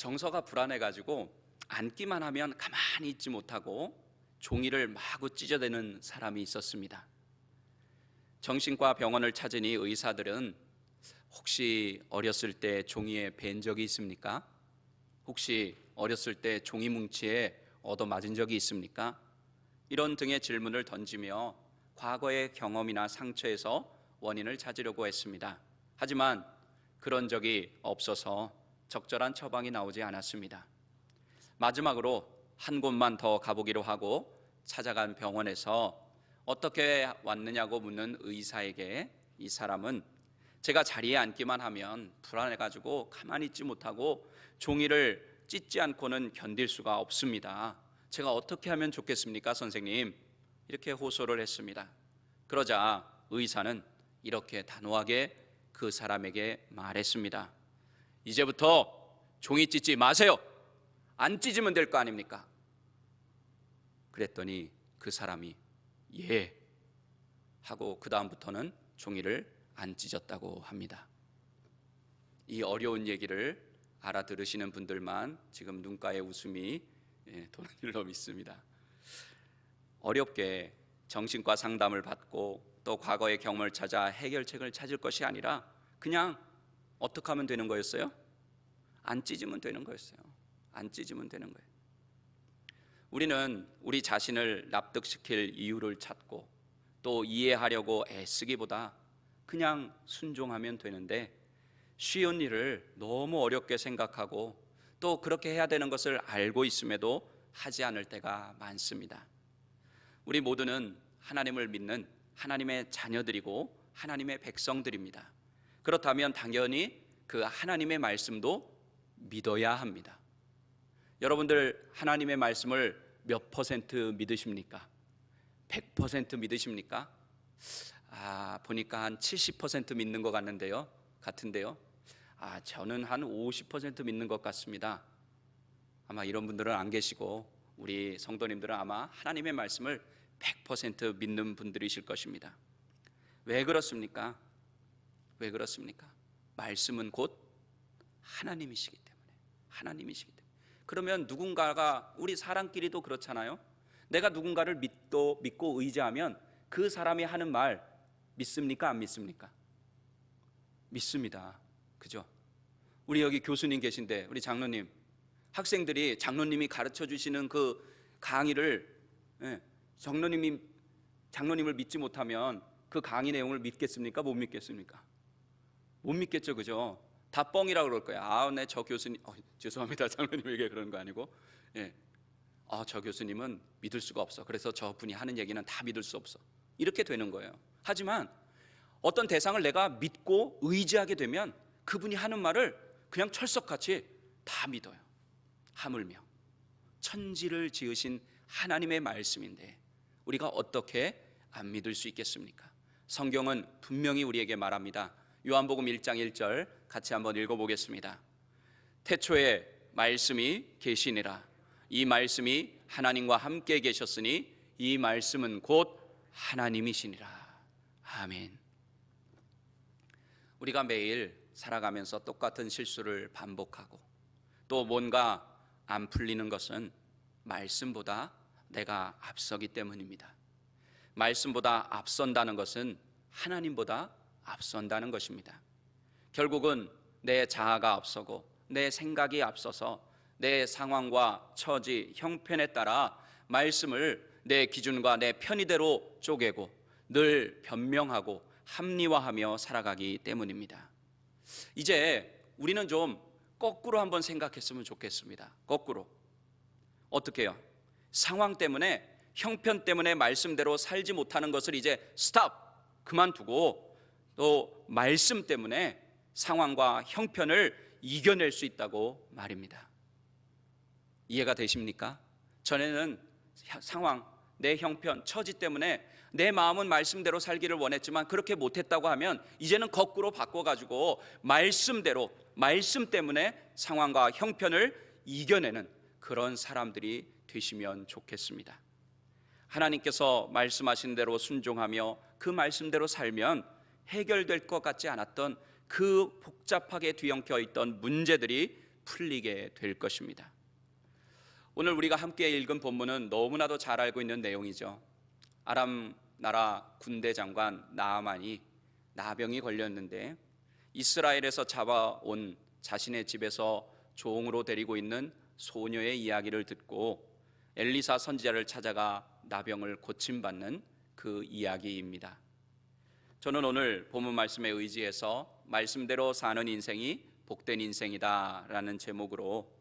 정서가 불안해가지고 앉기만 하면 가만히 있지 못하고 종이를 마구 찢어대는 사람이 있었습니다. 정신과 병원을 찾으니 의사들은 혹시 어렸을 때 종이에 벤 적이 있습니까? 혹시 어렸을 때 종이 뭉치에 얻어맞은 적이 있습니까? 이런 등의 질문을 던지며 과거의 경험이나 상처에서 원인을 찾으려고 했습니다. 하지만 그런 적이 없어서 적절한 처방이 나오지 않았습니다. 마지막으로 한 곳만 더 가보기로 하고 찾아간 병원에서 어떻게 왔느냐고 묻는 의사에게 이 사람은 제가 자리에 앉기만 하면 불안해가지고 가만히 있지 못하고 종이를 찢지 않고는 견딜 수가 없습니다. 제가 어떻게 하면 좋겠습니까, 선생님? 이렇게 호소를 했습니다. 그러자 의사는 이렇게 단호하게 그 사람에게 말했습니다. 이제부터 종이 찢지 마세요. 안 찢으면 될 거 아닙니까? 그랬더니 그 사람이 예 하고 그 다음부터는 종이를 안 찢었다고 합니다. 이 어려운 얘기를 알아들으시는 분들만 지금 눈가에 웃음이 도는 줄로 믿습니다. 어렵게 정신과 상담을 받고 또 과거의 경험을 찾아 해결책을 찾을 것이 아니라 그냥 어떻게 하면 되는 거였어요? 안 찢으면 되는 거였어요. 안 찢으면 되는 거예요. 우리는 우리 자신을 납득시킬 이유를 찾고 또 이해하려고 애쓰기보다 그냥 순종하면 되는데 쉬운 일을 너무 어렵게 생각하고 또 그렇게 해야 되는 것을 알고 있음에도 하지 않을 때가 많습니다. 우리 모두는 하나님을 믿는 하나님의 자녀들이고 하나님의 백성들입니다. 그렇다면 당연히 그 하나님의 말씀도 믿어야 합니다. 여러분들 하나님의 말씀을 몇 퍼센트 믿으십니까? 100% 믿으십니까? 보니까 한 70% 믿는 것 같은데요. 저는 한 50% 믿는 것 같습니다. 아마 이런 분들은 안 계시고 우리 성도님들은 아마 하나님의 말씀을 100% 믿는 분들이실 것입니다. 왜 그렇습니까? 왜 그렇습니까? 말씀은 곧 하나님이시기 때문에. 그러면 누군가가, 우리 사람끼리도 그렇잖아요. 내가 누군가를 믿고 의지하면 그 사람이 하는 말 믿습니까? 안 믿습니까? 믿습니다. 그죠? 우리 여기 교수님 계신데 우리 장로님, 학생들이 장로님이 가르쳐 주시는 그 강의를 장로님을 믿지 못하면 그 강의 내용을 믿겠습니까? 못 믿겠습니까? 못 믿겠죠, 그죠? 다 뻥이라고 그럴 거야. 네, 저 교수님, 죄송합니다, 장로님에게 그러는 거 아니고, 저 교수님은 믿을 수가 없어. 그래서 저 분이 하는 얘기는 다 믿을 수 없어. 이렇게 되는 거예요. 하지만 어떤 대상을 내가 믿고 의지하게 되면 그분이 하는 말을 그냥 철석같이 다 믿어요. 하물며 천지를 지으신 하나님의 말씀인데 우리가 어떻게 안 믿을 수 있겠습니까? 성경은 분명히 우리에게 말합니다. 요한복음 1장 1절 같이 한번 읽어보겠습니다. 태초에 말씀이 계시니라. 이 말씀이 하나님과 함께 계셨으니 이 말씀은 곧 하나님이시니라. 아멘. 우리가 매일 살아가면서 똑같은 실수를 반복하고 또 뭔가 안 풀리는 것은 말씀보다 내가 앞서기 때문입니다. 말씀보다 앞선다는 것은 하나님보다 앞선다는 것입니다. 결국은 내 자아가 앞서고 내 생각이 앞서서 내 상황과 처지, 형편에 따라 말씀을 내 기준과 내 편의대로 쪼개고 늘 변명하고 합리화하며 살아가기 때문입니다. 이제 우리는 좀 거꾸로 한번 생각했으면 좋겠습니다. 거꾸로. 어떻게 해요? 상황 때문에, 형편 때문에 말씀대로 살지 못하는 것을 이제 스탑! 그만두고 또 말씀 때문에 상황과 형편을 이겨낼 수 있다고 말입니다. 이해가 되십니까? 전에는 상황, 내 형편, 처지 때문에 내 마음은 말씀대로 살기를 원했지만 그렇게 못했다고 하면 이제는 거꾸로 바꿔가지고 말씀대로, 말씀 때문에 상황과 형편을 이겨내는 그런 사람들이 되시면 좋겠습니다. 하나님께서 말씀하신 대로 순종하며 그 말씀대로 살면 해결될 것 같지 않았던 그 복잡하게 뒤엉켜 있던 문제들이 풀리게 될 것입니다. 오늘 우리가 함께 읽은 본문은 너무나도 잘 알고 있는 내용이죠. 아람 나라 군대 장관 나아만이 나병이 걸렸는데 이스라엘에서 잡아온 자신의 집에서 종으로 데리고 있는 소녀의 이야기를 듣고 엘리사 선지자를 찾아가 나병을 고침받는 그 이야기입니다. 저는 오늘 본문 말씀에 의지해서 말씀대로 사는 인생이 복된 인생이다라는 제목으로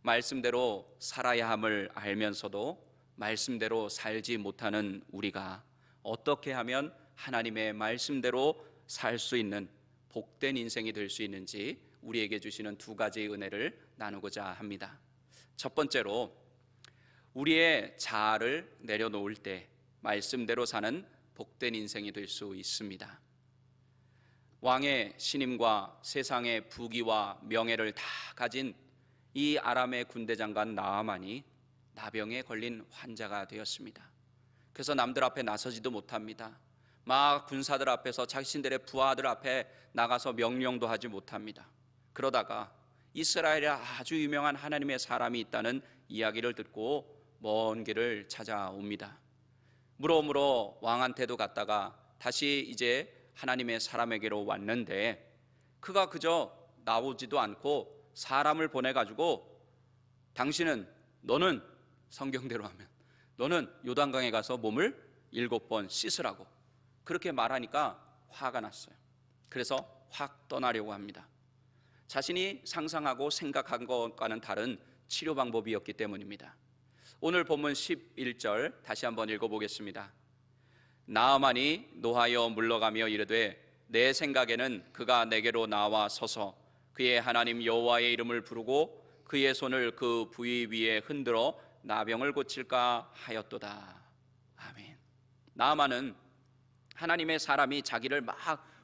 말씀대로 살아야 함을 알면서도 말씀대로 살지 못하는 우리가 어떻게 하면 하나님의 말씀대로 살 수 있는 복된 인생이 될 수 있는지 우리에게 주시는 두 가지의 은혜를 나누고자 합니다. 첫 번째로, 우리의 자아를 내려놓을 때 말씀대로 사는 복된 인생이 될 수 있습니다. 왕의 신임과 세상의 부귀와 명예를 다 가진 이 아람의 군대 장관 나아만이 나병에 걸린 환자가 되었습니다. 그래서 남들 앞에 나서지도 못합니다. 막 군사들 앞에서 자신들의 부하들 앞에 나가서 명령도 하지 못합니다. 그러다가 이스라엘에 아주 유명한 하나님의 사람이 있다는 이야기를 듣고 먼 길을 찾아옵니다. 물어물어 왕한테도 갔다가 다시 이제 하나님의 사람에게로 왔는데 그가 그저 나오지도 않고 사람을 보내가지고 너는 성경대로 하면 너는 요단강에 가서 몸을 7번 씻으라고 그렇게 말하니까 화가 났어요. 그래서 확 떠나려고 합니다. 자신이 상상하고 생각한 것과는 다른 치료 방법이었기 때문입니다. 오늘 본문 11절 다시 한번 읽어보겠습니다. 나아만이 노하여 물러가며 이르되 내 생각에는 그가 내게로 나와 서서 그의 하나님 여호와의 이름을 부르고 그의 손을 그 부위 위에 흔들어 나병을 고칠까 하였도다. 아멘. 나아만은 하나님의 사람이 자기를 막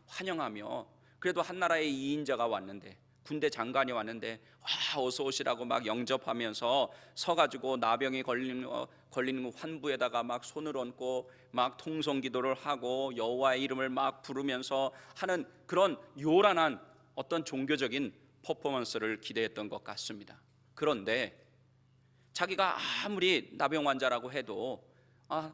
환영하며 그래도 한 나라의 2인자가 왔는데 군대 장관이 왔는데 와 어서 오시라고 막 영접하면서 서가지고 나병이 걸리는 환부에다가 막 손을 얹고 막 통성기도를 하고 여호와의 이름을 막 부르면서 하는 그런 요란한 어떤 종교적인 퍼포먼스를 기대했던 것 같습니다. 그런데 자기가 아무리 나병 환자라고 해도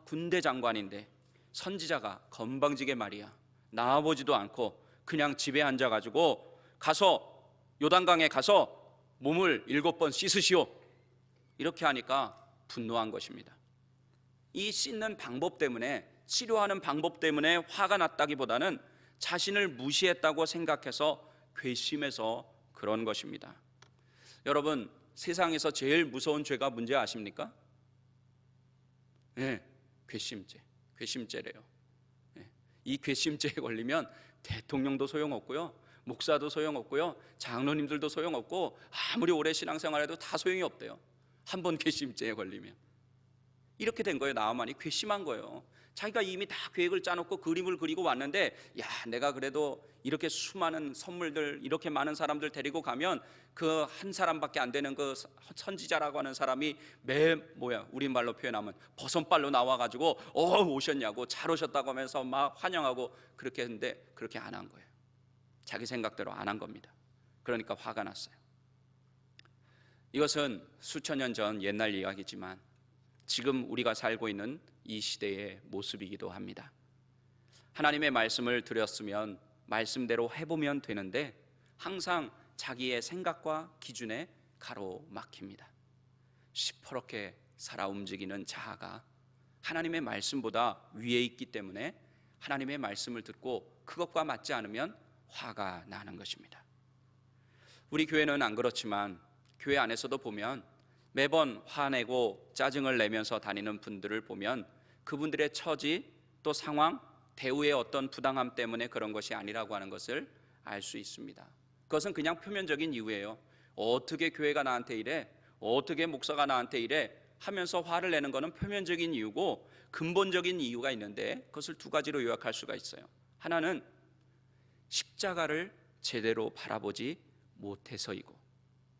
군대 장관인데 선지자가 건방지게 말이야 나와보지도 않고 그냥 집에 앉아가지고 가서 요단강에 가서 몸을 7번 씻으시오 이렇게 하니까 분노한 것입니다. 이 씻는 방법 때문에 치료하는 방법 때문에 화가 났다기보다는 자신을 무시했다고 생각해서 괘씸해서 그런 것입니다. 여러분 세상에서 제일 무서운 죄가 뭔지 아십니까? 네, 괘씸죄래요. 이 괘씸죄에 걸리면 대통령도 소용없고요 목사도 소용없고요 장로님들도 소용없고 아무리 오래 신앙생활해도 다 소용이 없대요. 한번 괘씸죄에 걸리면. 이렇게 된 거예요. 나아만이 괘씸한 거예요. 자기가 이미 다 계획을 짜놓고 그림을 그리고 왔는데 내가 그래도 이렇게 수많은 선물들 이렇게 많은 사람들 데리고 가면 그 한 사람밖에 안 되는 그 선지자라고 하는 사람이 우리말로 표현하면 버선발로 나와가지고 오셨냐고 잘 오셨다고 하면서 막 환영하고 그렇게 했는데 그렇게 안 한 거예요. 자기 생각대로 안 한 겁니다. 그러니까 화가 났어요. 이것은 수천 년 전 옛날 이야기지만 지금 우리가 살고 있는 이 시대의 모습이기도 합니다. 하나님의 말씀을 들었으면 말씀대로 해보면 되는데 항상 자기의 생각과 기준에 가로막힙니다. 시퍼렇게 살아 움직이는 자아가 하나님의 말씀보다 위에 있기 때문에 하나님의 말씀을 듣고 그것과 맞지 않으면 화가 나는 것입니다. 우리 교회는 안 그렇지만 교회 안에서도 보면 매번 화내고 짜증을 내면서 다니는 분들을 보면 그분들의 처지 또 상황, 대우의 어떤 부당함 때문에 그런 것이 아니라고 하는 것을 알 수 있습니다. 그것은 그냥 표면적인 이유예요. 어떻게 교회가 나한테 이래? 어떻게 목사가 나한테 이래? 하면서 화를 내는 것은 표면적인 이유고 근본적인 이유가 있는데 그것을 두 가지로 요약할 수가 있어요. 하나는 십자가를 제대로 바라보지 못해서이고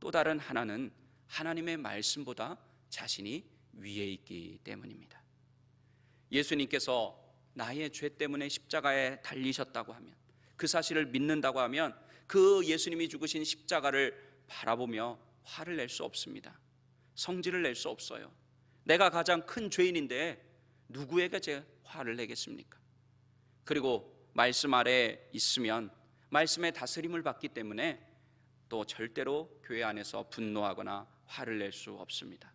또 다른 하나는 하나님의 말씀보다 자신이 위에 있기 때문입니다. 예수님께서 나의 죄 때문에 십자가에 달리셨다고 하면 그 사실을 믿는다고 하면 그 예수님이 죽으신 십자가를 바라보며 화를 낼 수 없습니다. 성질을 낼 수 없어요. 내가 가장 큰 죄인인데 누구에게 제 화를 내겠습니까? 그리고 말씀 아래에 있으면 말씀의 다스림을 받기 때문에 또 절대로 교회 안에서 분노하거나 화를 낼 수 없습니다.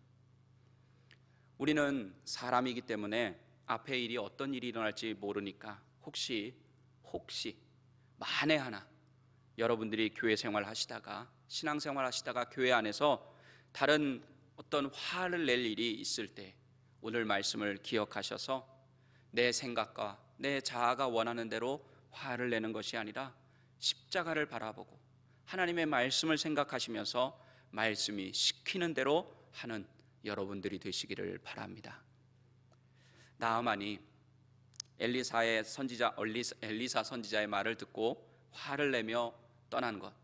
우리는 사람이기 때문에 앞에 일이 어떤 일이 일어날지 모르니까 혹시 만에 하나 여러분들이 교회 생활 하시다가 신앙생활 하시다가 교회 안에서 다른 어떤 화를 낼 일이 있을 때 오늘 말씀을 기억하셔서 내 생각과 내 자아가 원하는 대로 화를 내는 것이 아니라 십자가를 바라보고 하나님의 말씀을 생각하시면서 말씀이 시키는 대로 하는 여러분들이 되시기를 바랍니다. 나아만이 엘리사 선지자의 말을 듣고 화를 내며 떠난 것,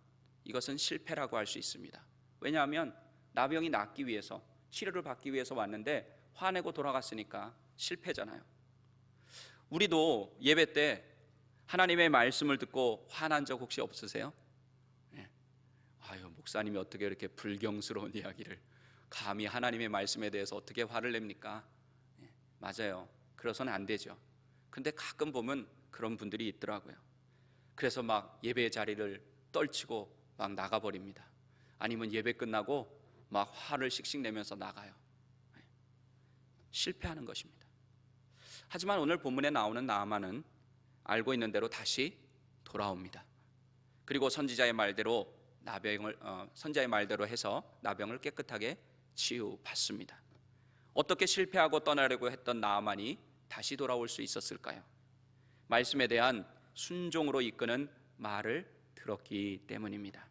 이것은 실패라고 할 수 있습니다. 왜냐하면 나병이 낫기 위해서, 치료를 받기 위해서 왔는데 화내고 돌아갔으니까 실패잖아요. 우리도 예배 때 하나님의 말씀을 듣고 화난 적 혹시 없으세요? 아유, 목사님이 어떻게 이렇게 불경스러운 이야기를, 감히 하나님의 말씀에 대해서 어떻게 화를 냅니까? 맞아요. 그래서는 안 되죠. 근데 가끔 보면 그런 분들이 있더라고요. 그래서 막 예배 자리를 떨치고 막 나가버립니다. 아니면 예배 끝나고 막 화를 씩씩 내면서 나가요. 실패하는 것입니다. 하지만 오늘 본문에 나오는 나아만은 알고 있는 대로 다시 돌아옵니다. 그리고 선지자의 말대로 해서 나병을 깨끗하게 치유받습니다. 어떻게 실패하고 떠나려고 했던 나아만이 다시 돌아올 수 있었을까요? 말씀에 대한 순종으로 이끄는 말을 들었기 때문입니다.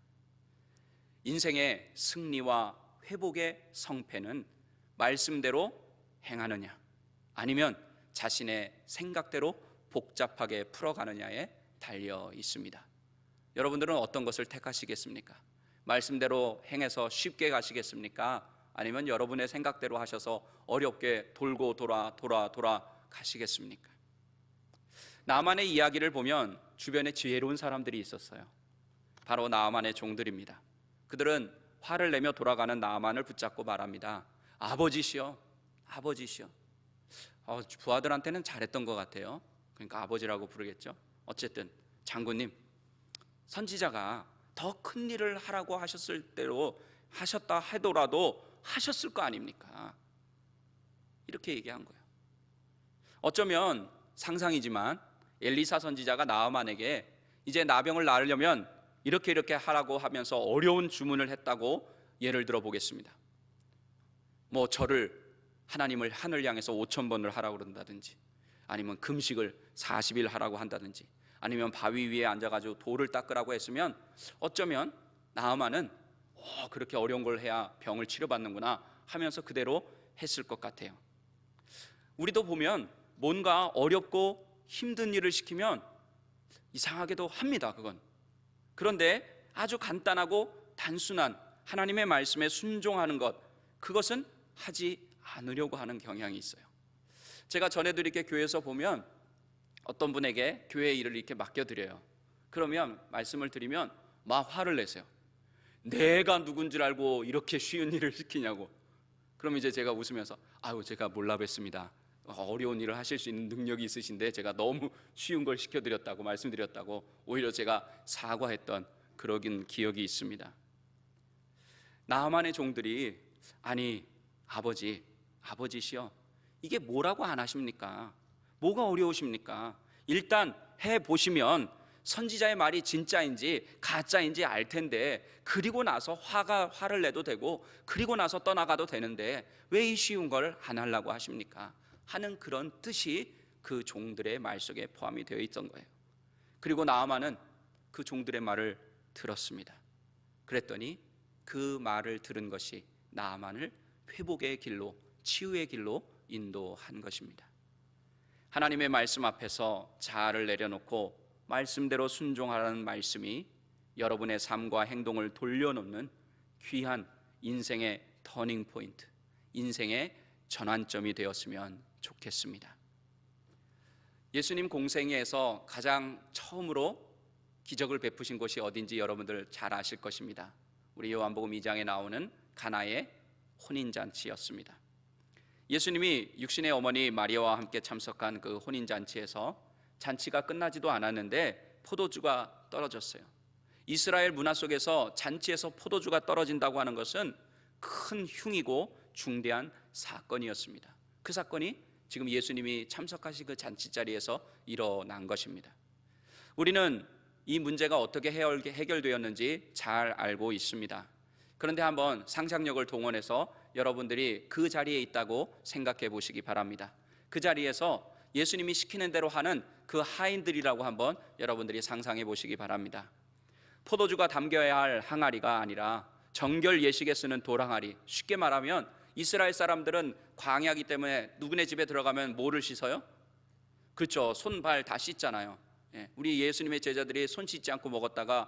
인생의 승리와 회복의 성패는 말씀대로 행하느냐, 아니면 자신의 생각대로 복잡하게 풀어가느냐에 달려 있습니다. 여러분들은 어떤 것을 택하시겠습니까? 말씀대로 행해서 쉽게 가시겠습니까? 아니면 여러분의 생각대로 하셔서 어렵게 돌고 돌아 가시겠습니까? 나아만의 이야기를 보면 주변에 지혜로운 사람들이 있었어요. 바로 나아만의 종들입니다. 그들은 화를 내며 돌아가는 나아만을 붙잡고 말합니다. 아버지시여. 부하들한테는 잘했던 것 같아요. 그러니까 아버지라고 부르겠죠. 어쨌든 장군님, 선지자가 더 큰 일을 하라고 하셨을 대로 하셨다 하더라도 하셨을 거 아닙니까? 이렇게 얘기한 거예요. 어쩌면 상상이지만 엘리사 선지자가 나아만에게 이제 나병을 나으려면 이렇게 하라고 하면서 어려운 주문을 했다고 예를 들어 보겠습니다. 하나님을 하늘 향해서 5,000번을 하라고 그런다든지, 아니면 금식을 40일 하라고 한다든지, 아니면 바위 위에 앉아가지고 돌을 닦으라고 했으면 어쩌면 나아만은 그렇게 어려운 걸 해야 병을 치료받는구나 하면서 그대로 했을 것 같아요. 우리도 보면 뭔가 어렵고 힘든 일을 시키면 이상하게도 합니다. 그런데 아주 간단하고 단순한 하나님의 말씀에 순종하는 것, 그것은 하지 않으려고 하는 경향이 있어요. 제가 전에도 이렇게 교회에서 보면 어떤 분에게 교회 일을 이렇게 맡겨드려요. 그러면 말씀을 드리면 막 화를 내세요. 내가 누군 줄 알고 이렇게 쉬운 일을 시키냐고. 그럼 이제 제가 웃으면서 제가 몰라 뵀습니다. 어려운 일을 하실 수 있는 능력이 있으신데 제가 너무 쉬운 걸 시켜드렸다고 말씀드렸다고 오히려 제가 사과했던 그러긴 기억이 있습니다. 나아만의 종들이 아버지시여, 이게 뭐라고 안 하십니까? 뭐가 어려우십니까? 일단 해보시면 선지자의 말이 진짜인지 가짜인지 알 텐데, 그리고 나서 화를 내도 되고 그리고 나서 떠나가도 되는데 왜 이 쉬운 걸 안 하려고 하십니까? 하는 그런 뜻이 그 종들의 말 속에 포함이 되어 있던 거예요. 그리고 나아만은 그 종들의 말을 들었습니다. 그랬더니 그 말을 들은 것이 나아만을 회복의 길로, 치유의 길로 인도한 것입니다. 하나님의 말씀 앞에서 자아를 내려놓고 말씀대로 순종하라는 말씀이 여러분의 삶과 행동을 돌려놓는 귀한 인생의 터닝 포인트, 인생의 전환점이 되었으면 좋겠습니다. 예수님 공생애에서 가장 처음으로 기적을 베푸신 곳이 어딘지 여러분들 잘 아실 것입니다. 우리 요한복음 2장에 나오는 가나의 혼인잔치였습니다. 예수님이 육신의 어머니 마리아와 함께 참석한 그 혼인잔치에서 잔치가 끝나지도 않았는데 포도주가 떨어졌어요. 이스라엘 문화 속에서 잔치에서 포도주가 떨어진다고 하는 것은 큰 흉이고 중대한 사건이었습니다. 그 사건이 지금 예수님이 참석하신 그 잔치 자리에서 일어난 것입니다. 우리는 이 문제가 어떻게 해결되었는지 잘 알고 있습니다. 그런데 한번 상상력을 동원해서 여러분들이 그 자리에 있다고 생각해 보시기 바랍니다. 그 자리에서 예수님이 시키는 대로 하는 그 하인들이라고 한번 여러분들이 상상해 보시기 바랍니다. 포도주가 담겨야 할 항아리가 아니라 정결 예식에 쓰는 돌항아리, 쉽게 말하면 이스라엘 사람들은 광야이기 때문에 누구네 집에 들어가면 뭐를 씻어요? 그렇죠, 손발 다 씻잖아요. 우리 예수님의 제자들이 손 씻지 않고 먹었다가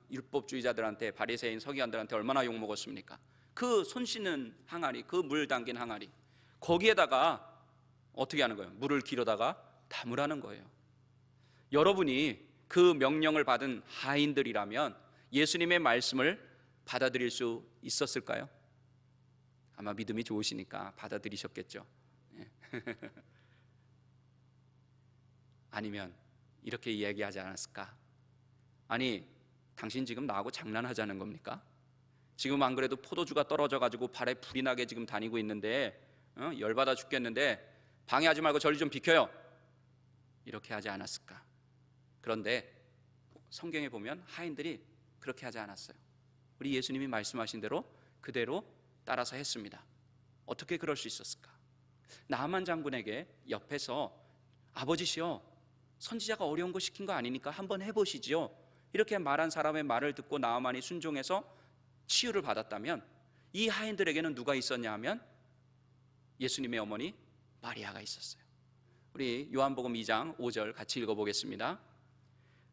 율법주의자들한테, 바리새인 서기관들한테 얼마나 욕 먹었습니까? 그 손 씻는 항아리, 그 물 담긴 항아리, 거기에다가 어떻게 하는 거예요? 물을 길어다가 담으라는 거예요. 여러분이 그 명령을 받은 하인들이라면 예수님의 말씀을 받아들일 수 있었을까요? 아마 믿음이 좋으시니까 받아들이셨겠죠. 아니면 이렇게 이야기하지 않았을까? 아니, 당신 지금 나하고 장난하자는 겁니까? 지금 안 그래도 포도주가 떨어져가지고 발에 불이 나게 지금 다니고 있는데 열받아 죽겠는데 방해하지 말고 저리 좀 비켜요, 이렇게 하지 않았을까? 그런데 성경에 보면 하인들이 그렇게 하지 않았어요. 우리 예수님이 말씀하신 대로 그대로 따라서 했습니다. 어떻게 그럴 수 있었을까? 나만 장군에게 옆에서 아버지시여, 선지자가 어려운 거 시킨 거 아니니까 한번 해보시지요, 이렇게 말한 사람의 말을 듣고 나아만이 순종해서 치유를 받았다면 이 하인들에게는 누가 있었냐 하면 예수님의 어머니 마리아가 있었어요. 우리 요한복음 2장 5절 같이 읽어보겠습니다.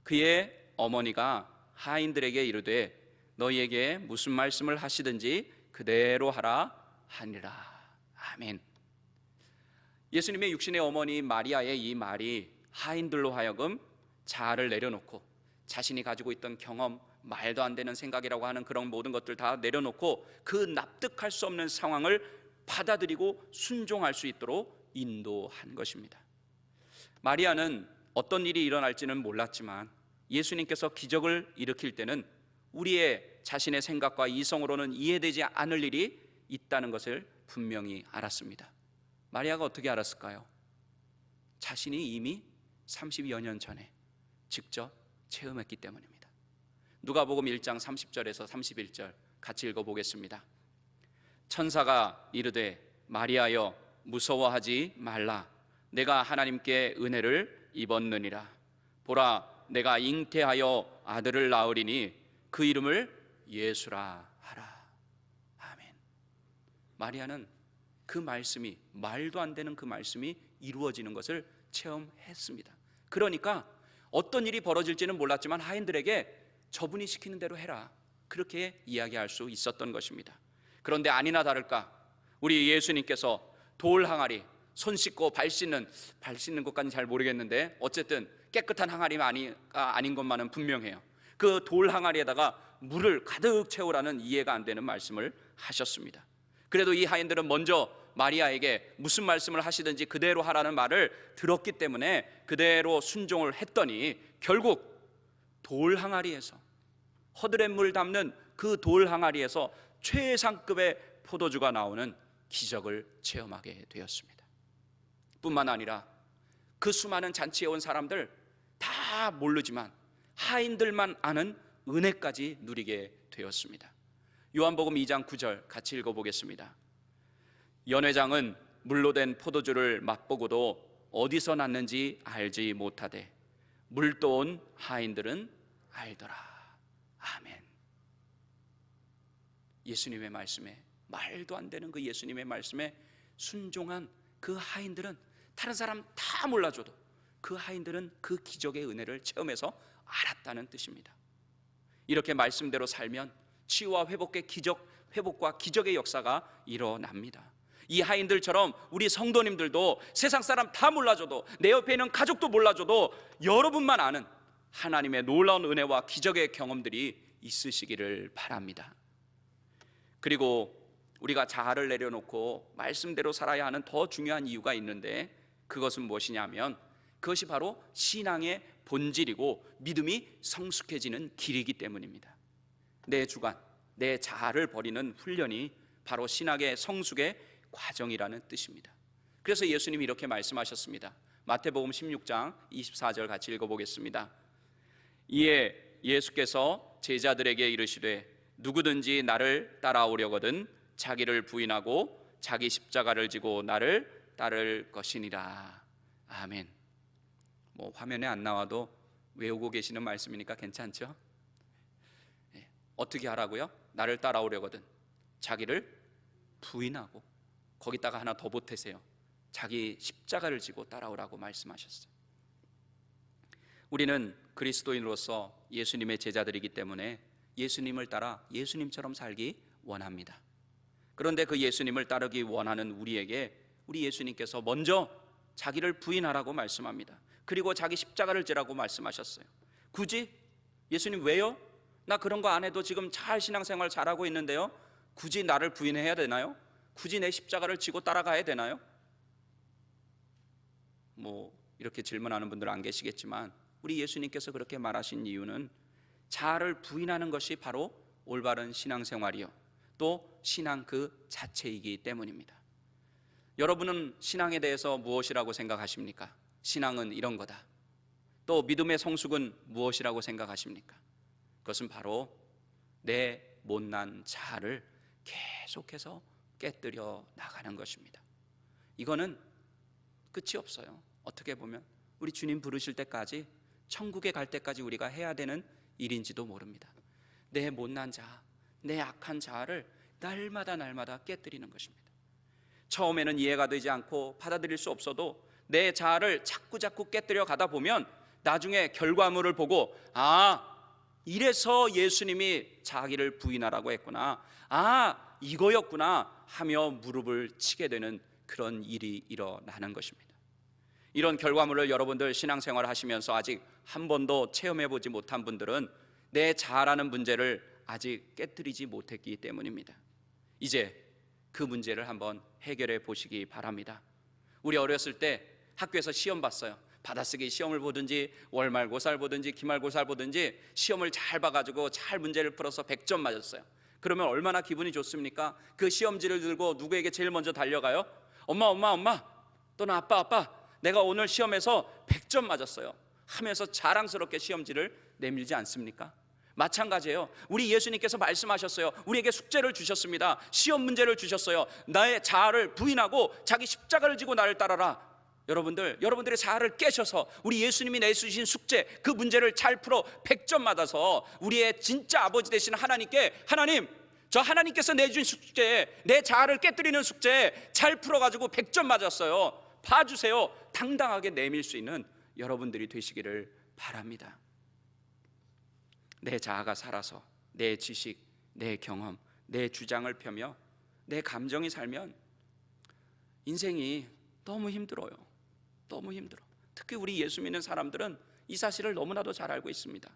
그의 어머니가 하인들에게 이르되 너희에게 무슨 말씀을 하시든지 그대로 하라 하니라. 아멘. 예수님의 육신의 어머니 마리아의 이 말이 하인들로 하여금 자아를 내려놓고 자신이 가지고 있던 경험, 말도 안 되는 생각이라고 하는 그런 모든 것들 다 내려놓고 그 납득할 수 없는 상황을 받아들이고 순종할 수 있도록 인도한 것입니다. 마리아는 어떤 일이 일어날지는 몰랐지만 예수님께서 기적을 일으킬 때는 우리의 자신의 생각과 이성으로는 이해되지 않을 일이 있다는 것을 분명히 알았습니다. 마리아가 어떻게 알았을까요? 자신이 이미 30여 년 전에 직접 체험했기 때문입니다. 누가복음 1장 30절에서 31절 같이 읽어보겠습니다. 천사가 이르되 마리아여 무서워하지 말라, 내가 하나님께 은혜를 입었느니라. 보라, 내가 잉태하여 아들을 낳으리니 그 이름을 예수라 하라. 아멘. 마리아는 그 말씀이, 말도 안 되는 그 말씀이 이루어지는 것을 체험했습니다. 그러니까 어떤 일이 벌어질지는 몰랐지만 하인들에게 저분이 시키는 대로 해라, 그렇게 이야기할 수 있었던 것입니다. 그런데 아니나 다를까 우리 예수님께서 돌 항아리, 손 씻고 발 씻는 것까지는 잘 모르겠는데 어쨌든 깨끗한 항아리가 아닌 것만은 분명해요. 그 돌 항아리에다가 물을 가득 채우라는 이해가 안 되는 말씀을 하셨습니다. 그래도 이 하인들은 먼저 마리아에게 무슨 말씀을 하시든지 그대로 하라는 말을 들었기 때문에 그대로 순종을 했더니 결국 돌 항아리에서, 허드렛물 담는 그 돌 항아리에서 최상급의 포도주가 나오는 기적을 체험하게 되었습니다. 뿐만 아니라 그 수많은 잔치에 온 사람들 다 모르지만 하인들만 아는 은혜까지 누리게 되었습니다. 요한복음 2장 9절 같이 읽어보겠습니다. 연회장은 물로 된 포도주를 맛보고도 어디서 났는지 알지 못하되 물떠온 하인들은 알더라. 아멘. 예수님의 말씀에, 말도 안 되는 그 예수님의 말씀에 순종한 그 하인들은 다른 사람 다 몰라줘도 그 하인들은 그 기적의 은혜를 체험해서 알았다는 뜻입니다. 이렇게 말씀대로 살면 치유와 회복과 기적의 역사가 일어납니다. 이 하인들처럼 우리 성도님들도 세상 사람 다 몰라줘도, 내 옆에 있는 가족도 몰라줘도 여러분만 아는 하나님의 놀라운 은혜와 기적의 경험들이 있으시기를 바랍니다. 그리고 우리가 자아를 내려놓고 말씀대로 살아야 하는 더 중요한 이유가 있는데, 그것은 무엇이냐면 그것이 바로 신앙의 본질이고 믿음이 성숙해지는 길이기 때문입니다. 내 주관, 내 자아를 버리는 훈련이 바로 신학의 성숙의 과정이라는 뜻입니다. 그래서 예수님이 이렇게 말씀하셨습니다. 마태복음 16장 24절 같이 읽어보겠습니다. 이에 예수께서 제자들에게 이르시되 누구든지 나를 따라오려거든 자기를 부인하고 자기 십자가를 지고 나를 따를 것이니라. 아멘. 화면에 안 나와도 외우고 계시는 말씀이니까 괜찮죠? 어떻게 하라고요? 나를 따라오려거든 자기를 부인하고, 거기다가 하나 더 보태세요. 자기 십자가를 지고 따라오라고 말씀하셨어요. 우리는 그리스도인으로서 예수님의 제자들이기 때문에 예수님을 따라 예수님처럼 살기 원합니다. 그런데 그 예수님을 따르기 원하는 우리에게 우리 예수님께서 먼저 자기를 부인하라고 말씀합니다. 그리고 자기 십자가를 지라고 말씀하셨어요. 굳이? 예수님 왜요? 나 그런 거 안 해도 지금 잘 신앙생활 잘하고 있는데요, 굳이 나를 부인해야 되나요? 굳이 내 십자가를 지고 따라가야 되나요? 이렇게 질문하는 분들은 안 계시겠지만 우리 예수님께서 그렇게 말하신 이유는 자아를 부인하는 것이 바로 올바른 신앙생활이요, 또 신앙 그 자체이기 때문입니다. 여러분은 신앙에 대해서 무엇이라고 생각하십니까? 신앙은 이런 거다. 또 믿음의 성숙은 무엇이라고 생각하십니까? 그것은 바로 내 못난 자아를 계속해서 깨뜨려 나가는 것입니다. 이거는 끝이 없어요. 어떻게 보면 우리 주님 부르실 때까지, 천국에 갈 때까지 우리가 해야 되는 일인지도 모릅니다. 내 못난 자아, 내 악한 자아를 날마다 깨뜨리는 것입니다. 처음에는 이해가 되지 않고 받아들일 수 없어도 내 자아를 자꾸 깨뜨려 가다 보면 나중에 결과물을 보고, 이래서 예수님이 자기를 부인하라고 했구나, 이거였구나 하며 무릎을 치게 되는 그런 일이 일어나는 것입니다. 이런 결과물을 여러분들 신앙생활 하시면서 아직 한 번도 체험해 보지 못한 분들은 내 자아라는 문제를 아직 깨뜨리지 못했기 때문입니다. 이제 그 문제를 한번 해결해 보시기 바랍니다. 우리 어렸을 때 학교에서 시험 봤어요. 받아쓰기 시험을 보든지 월말고사를 보든지 기말고사를 보든지 시험을 잘 봐가지고 잘 문제를 풀어서 100점 맞았어요. 그러면 얼마나 기분이 좋습니까? 그 시험지를 들고 누구에게 제일 먼저 달려가요? 엄마 또는 아빠, 내가 오늘 시험에서 100점 맞았어요 하면서 자랑스럽게 시험지를 내밀지 않습니까? 마찬가지예요. 우리 예수님께서 말씀하셨어요. 우리에게 숙제를 주셨습니다. 시험 문제를 주셨어요. 나의 자아를 부인하고 자기 십자가를 지고 나를 따라라. 여러분들의 자아를 깨셔서 우리 예수님이 내주신 숙제, 그 문제를 잘 풀어 100점 받아서 우리의 진짜 아버지 되시는 하나님께, 하나님, 저 하나님께서 내주신 숙제, 내 자아를 깨뜨리는 숙제 잘 풀어가지고 100점 맞았어요, 봐주세요, 당당하게 내밀 수 있는 여러분들이 되시기를 바랍니다. 내 자아가 살아서 내 지식, 내 경험, 내 주장을 펴며 내 감정이 살면 인생이 너무 힘들어요. 너무 힘들어. 특히 우리 예수 믿는 사람들은 이 사실을 너무나도 잘 알고 있습니다.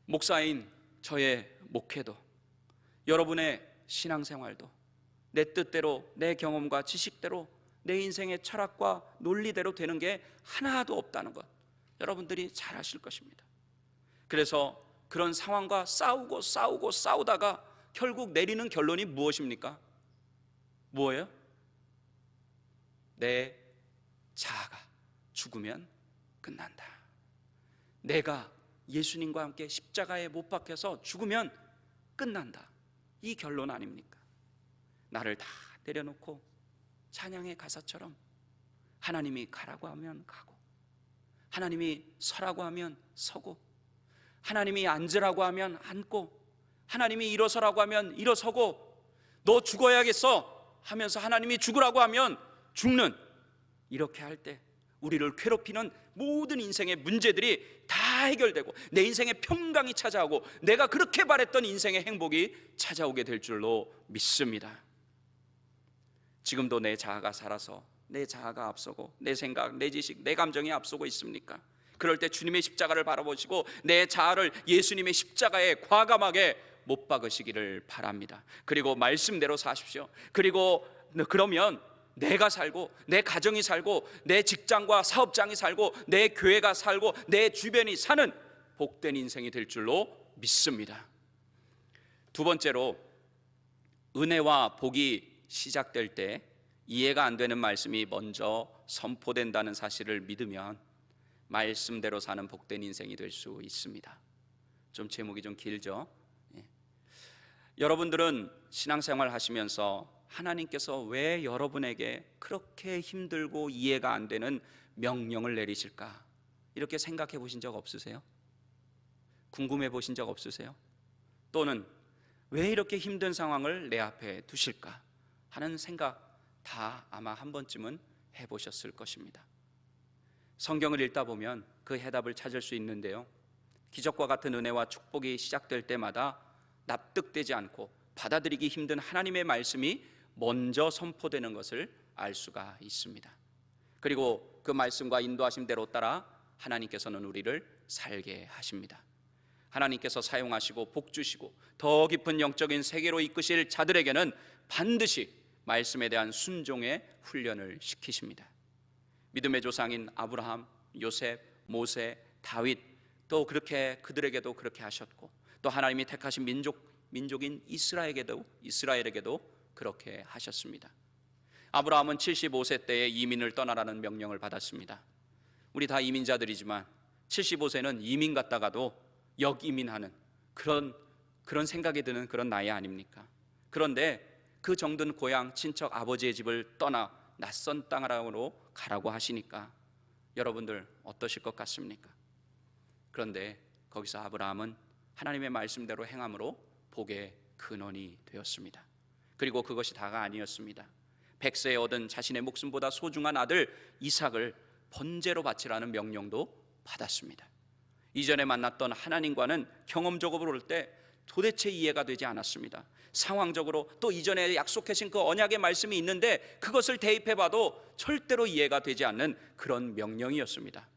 목사인 저의 목회도, 여러분의 신앙생활도 내 뜻대로, 내 경험과 지식대로, 내 인생의 철학과 논리대로 되는 게 하나도 없다는 것 여러분들이 잘 아실 것입니다. 그래서 그런 상황과 싸우다가 결국 내리는 결론이 무엇입니까? 뭐예요? 내 자아가 죽으면 끝난다. 내가 예수님과 함께 십자가에 못 박혀서 죽으면 끝난다. 이 결론 아닙니까? 나를 다 내려놓고 찬양의 가사처럼 하나님이 가라고 하면 가고, 하나님이 서라고 하면 서고, 하나님이 앉으라고 하면 앉고, 하나님이 일어서라고 하면 일어서고, 너 죽어야겠어 하면서 하나님이 죽으라고 하면 죽는, 이렇게 할 때 우리를 괴롭히는 모든 인생의 문제들이 다 해결되고 내 인생의 평강이 찾아오고 내가 그렇게 바랬던 인생의 행복이 찾아오게 될 줄로 믿습니다. 지금도 내 자아가 살아서 내 자아가 앞서고 내 생각, 내 지식, 내 감정이 앞서고 있습니까? 그럴 때 주님의 십자가를 바라보시고 내 자아를 예수님의 십자가에 과감하게 못 박으시기를 바랍니다. 그리고 말씀대로 사십시오. 그리고 그러면 내가 살고 내 가정이 살고 내 직장과 사업장이 살고 내 교회가 살고 내 주변이 사는 복된 인생이 될 줄로 믿습니다. 두 번째로, 은혜와 복이 시작될 때 이해가 안 되는 말씀이 먼저 선포된다는 사실을 믿으면 말씀대로 사는 복된 인생이 될 수 있습니다. 좀 제목이 좀 길죠? 여러분들은 신앙생활 하시면서 하나님께서 왜 여러분에게 그렇게 힘들고 이해가 안 되는 명령을 내리실까? 이렇게 생각해 보신 적 없으세요? 궁금해 보신 적 없으세요? 또는 왜 이렇게 힘든 상황을 내 앞에 두실까 하는 생각 다 아마 한 번쯤은 해보셨을 것입니다. 성경을 읽다 보면 그 해답을 찾을 수 있는데요, 기적과 같은 은혜와 축복이 시작될 때마다 납득되지 않고 받아들이기 힘든 하나님의 말씀이 먼저 선포되는 것을 알 수가 있습니다. 그리고 그 말씀과 인도하심대로 따라 하나님께서는 우리를 살게 하십니다. 하나님께서 사용하시고 복 주시고 더 깊은 영적인 세계로 이끄실 자들에게는 반드시 말씀에 대한 순종의 훈련을 시키십니다. 믿음의 조상인 아브라함, 요셉, 모세, 다윗, 또 그렇게 그들에게도 그렇게 하셨고, 또 하나님이 택하신 민족인 이스라엘에게도 그렇게 하셨습니다. 아브라함은 75세 때에 이민을 떠나라는 명령을 받았습니다. 우리 다 이민자들이지만 75세는 이민 갔다가도 역이민하는 그런 생각이 드는 그런 나이 아닙니까? 그런데 그 정든 고향 친척 아버지의 집을 떠나 낯선 땅으로 가라고 하시니까 여러분들 어떠실 것 같습니까? 그런데 거기서 아브라함은 하나님의 말씀대로 행함으로 복의 근원이 되었습니다. 그리고 그것이 다가 아니었습니다. 100세에 얻은 자신의 목숨보다 소중한 아들 이삭을 번제로 바치라는 명령도 받았습니다. 이전에 만났던 하나님과는 경험적으로 볼 때 도대체 이해가 되지 않았습니다. 상황적으로 또 이전에 약속하신 그 언약의 말씀이 있는데 그것을 대입해봐도 절대로 이해가 되지 않는 그런 명령이었습니다.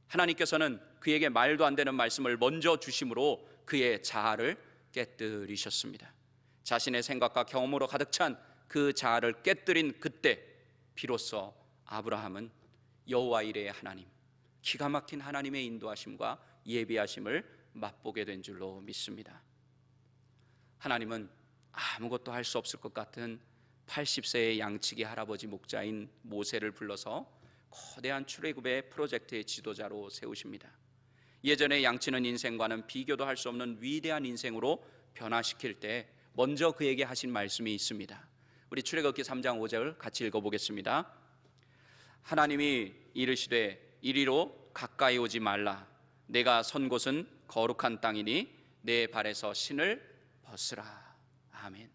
하나님께서는 그에게 말도 안 되는 말씀을 먼저 주심으로 그의 자아를 깨뜨리셨습니다. 자신의 생각과 경험으로 가득 찬 그 자아를 깨뜨린 그때 비로소 아브라함은 여호와 이레의 하나님, 기가 막힌 하나님의 인도하심과 예비하심을 맛보게 된 줄로 믿습니다. 하나님은 아무것도 할 수 없을 것 같은 80세의 양치기 할아버지 목자인 모세를 불러서 거대한 출애굽의 프로젝트의 지도자로 세우십니다. 예전에 양치는 인생과는 비교도 할 수 없는 위대한 인생으로 변화시킬 때 먼저 그에게 하신 말씀이 있습니다. 우리 출애굽기 3장 5절 같이 읽어보겠습니다. 하나님이 이르시되 이리로 가까이 오지 말라. 내가 선 곳은 거룩한 땅이니 내 발에서 신을 벗으라. 아멘.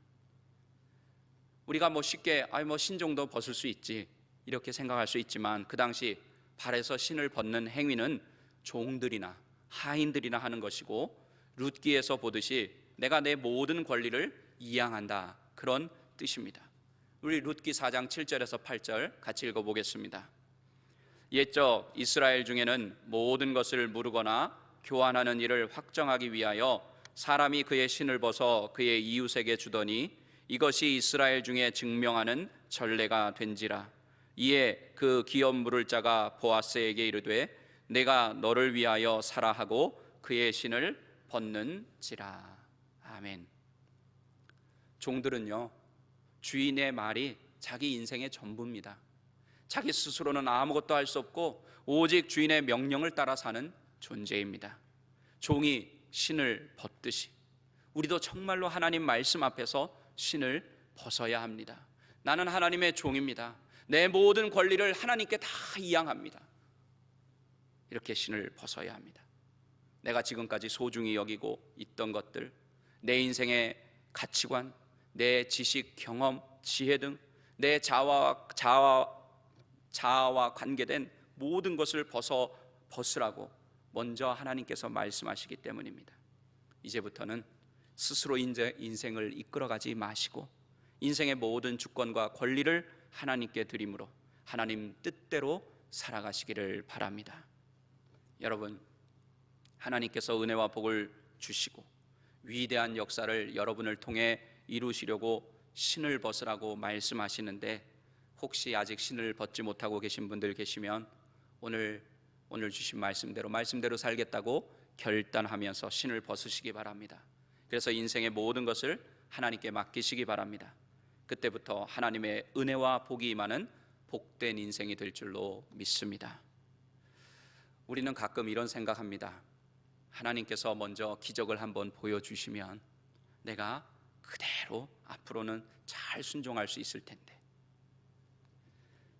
우리가 쉽게 신 정도 벗을 수 있지 이렇게 생각할 수 있지만, 그 당시 발에서 신을 벗는 행위는 종들이나 하인들이나 하는 것이고, 룻기에서 보듯이 내가 내 모든 권리를 이양한다, 그런 뜻입니다. 우리 룻기 4장 7절에서 8절 같이 읽어보겠습니다. 옛적 이스라엘 중에는 모든 것을 무르거나 교환하는 일을 확정하기 위하여 사람이 그의 신을 벗어 그의 이웃에게 주더니 이것이 이스라엘 중에 증명하는 전례가 된지라. 이에 그 기업 물을 자가 보아스에게 이르되 내가 너를 위하여 사라 하고 그의 신을 벗는지라. 아멘. 종들은요, 주인의 말이 자기 인생의 전부입니다. 자기 스스로는 아무것도 할 수 없고 오직 주인의 명령을 따라 사는 존재입니다. 종이 신을 벗듯이 우리도 정말로 하나님 말씀 앞에서 신을 벗어야 합니다. 나는 하나님의 종입니다. 내 모든 권리를 하나님께 다 이양합니다. 이렇게 신을 벗어야 합니다. 내가 지금까지 소중히 여기고 있던 것들, 내 인생의 가치관, 내 지식, 경험, 지혜 등 내 자아와 관계된 모든 것을 벗으라고 먼저 하나님께서 말씀하시기 때문입니다. 이제부터는 스스로 인생을 이끌어가지 마시고 인생의 모든 주권과 권리를 하나님께 드림으로 하나님 뜻대로 살아가시기를 바랍니다. 여러분, 하나님께서 은혜와 복을 주시고 위대한 역사를 여러분을 통해 이루시려고 신을 벗으라고 말씀하시는데, 혹시 아직 신을 벗지 못하고 계신 분들 계시면 오늘 주신 말씀대로 살겠다고 결단하면서 신을 벗으시기 바랍니다. 그래서 인생의 모든 것을 하나님께 맡기시기 바랍니다. 그때부터 하나님의 은혜와 복이 임하는 복된 인생이 될 줄로 믿습니다. 우리는 가끔 이런 생각합니다. 하나님께서 먼저 기적을 한번 보여주시면 내가 그대로 앞으로는 잘 순종할 수 있을 텐데.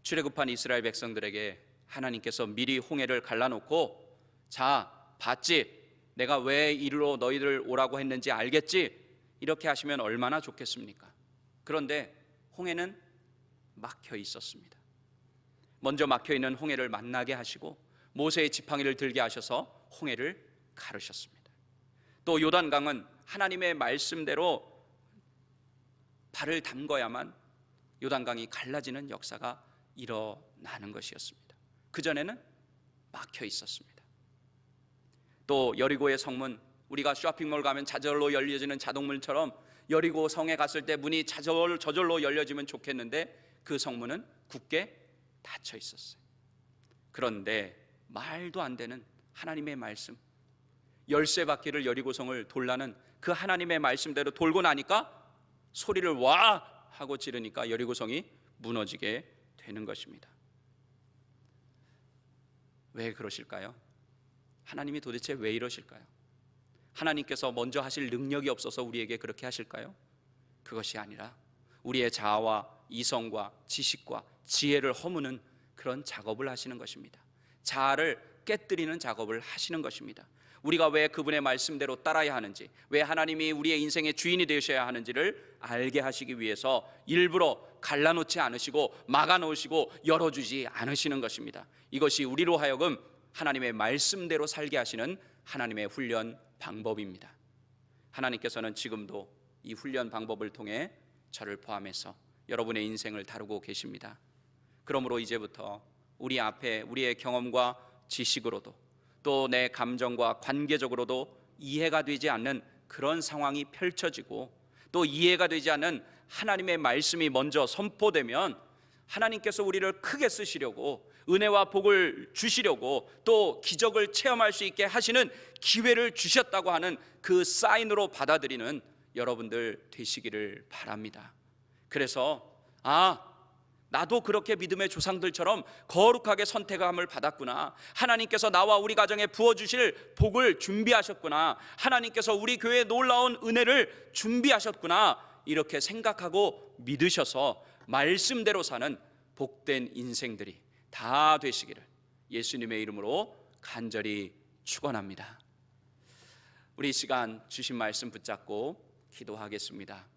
출애굽한 이스라엘 백성들에게 하나님께서 미리 홍해를 갈라놓고, 자, 봤지? 내가 왜 이리로 너희들 오라고 했는지 알겠지? 이렇게 하시면 얼마나 좋겠습니까? 그런데 홍해는 막혀 있었습니다. 먼저 막혀 있는 홍해를 만나게 하시고 모세의 지팡이를 들게 하셔서 홍해를 가르셨습니다. 또 요단강은 하나님의 말씀대로 발을 담궈야만 요단강이 갈라지는 역사가 일어나는 것이었습니다. 그전에는 막혀 있었습니다. 또 여리고의 성문, 우리가 쇼핑몰 가면 저절로 열려지는 자동문처럼 여리고 성에 갔을 때 문이 저절로 열려지면 좋겠는데 그 성문은 굳게 닫혀 있었어요. 그런데 말도 안 되는 하나님의 말씀, 열쇠 바퀴를 여리고성을 돌라는 그 하나님의 말씀대로 돌고 나니까 소리를 와 하고 지르니까 여리고성이 무너지게 되는 것입니다. 왜 그러실까요? 하나님이 도대체 왜 이러실까요? 하나님께서 먼저 하실 능력이 없어서 우리에게 그렇게 하실까요? 그것이 아니라 우리의 자아와 이성과 지식과 지혜를 허무는 그런 작업을 하시는 것입니다. 자아를 깨뜨리는 작업을 하시는 것입니다. 우리가 왜 그분의 말씀대로 따라야 하는지, 왜 하나님이 우리의 인생의 주인이 되셔야 하는지를 알게 하시기 위해서 일부러 갈라놓지 않으시고 막아놓으시고 열어주지 않으시는 것입니다. 이것이 우리로 하여금 하나님의 말씀대로 살게 하시는 하나님의 훈련 방법입니다. 하나님께서는 지금도 이 훈련 방법을 통해 저를 포함해서 여러분의 인생을 다루고 계십니다. 그러므로 이제부터 우리 앞에 우리의 경험과 지식으로도 또 내 감정과 관계적으로도 이해가 되지 않는 그런 상황이 펼쳐지고 또 이해가 되지 않는 하나님의 말씀이 먼저 선포되면 하나님께서 우리를 크게 쓰시려고 은혜와 복을 주시려고 또 기적을 체험할 수 있게 하시는 기회를 주셨다고 하는 그 사인으로 받아들이는 여러분들 되시기를 바랍니다. 그래서 나도 그렇게 믿음의 조상들처럼 거룩하게 선택함을 받았구나, 하나님께서 나와 우리 가정에 부어주실 복을 준비하셨구나, 하나님께서 우리 교회에 놀라운 은혜를 준비하셨구나, 이렇게 생각하고 믿으셔서 말씀대로 사는 복된 인생들이 다 되시기를 예수님의 이름으로 간절히 축원합니다. 우리 이 시간 주신 말씀 붙잡고 기도하겠습니다.